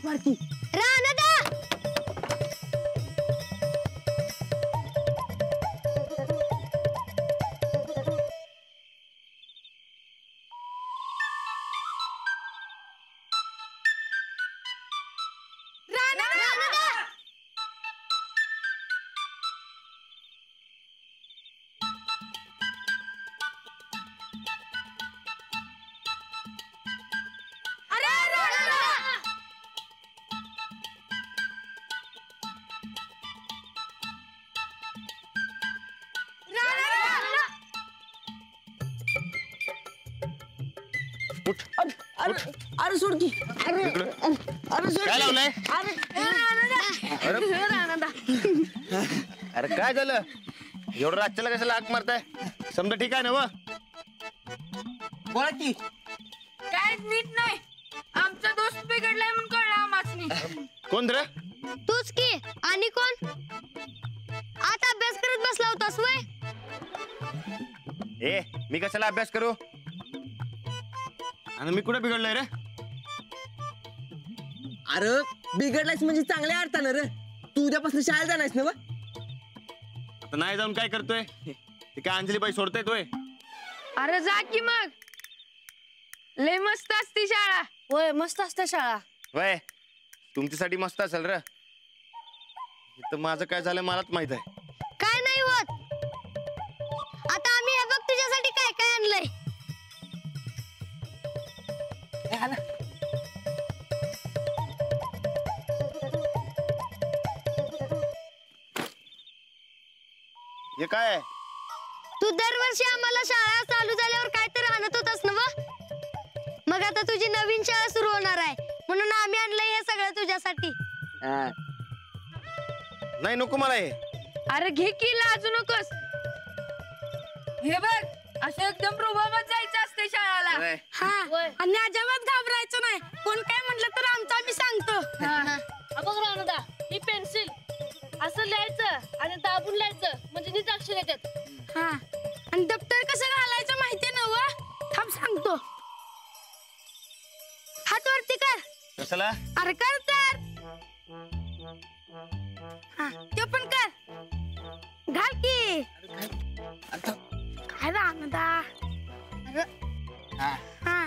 मारती रानदा अरे सोड की अरे सोड काय लावलंय? अरे काय झालं एवढं रातच्याला कशाला हाक मारताय? समजा ठीक आहे ना व बोला की काय नीट नाही आमचा दोस्त बिघडलाय म्हणून कळलं आम्हासनी. कोण रे? तूच की आणि कोण आता अभ्यास करत बसला होतास वय? ए मी कशाला अभ्यास करू आणि मी कुठे बिघडलोय रे? अरे बिघडलायस म्हणजे चांगल्या अर्थानं रे. तू उद्यापासून शाळेत जाणारस ना व? आता नाही जाऊन काय करतोय? ते काय अंजली बाई सोडताय तोय? अरे जा की मग लय मस्त असती शाळा. होय मस्त असते शाळा. वय तुमच्यासाठी मस्त असेल रे. इथं माझं काय झालं मलाच माहित आहे. काय नाही होत. आता आम्ही हे बघ तुझ्यासाठी काय काय आणलंय. हे काय आहे? तू दरवर्षी आम्हाला शाळा चालू झाल्यावर काय तर आणत होतास ना व? मग आता तुझी नवीन शाळा सुरू होणार आहे म्हणून आम्ही आणलंय हे सगळं तुझ्यासाठी. नाही नको मला हे. अरे घे की लाजू नकोस. हे बघ असं एकदम रुबाबात जायचं असते शाळेला. वय. हा आणि अजिबात घाबरायचं नाही. कोण काय म्हटलं तर आमचं आम्ही सांगतो. बघ रानदा ही पेन्सिल असं लिहायचं आणि दाबून लिहायचं म्हणजे नीट अक्षर येतात. हा आणि दप्तर कसं घालायचं माहितीये ना व? थांब सांगतो. हात वरती कर. कशाला? अरे कर तर. हा ते पण कर. घाल की. काय रानदा. हा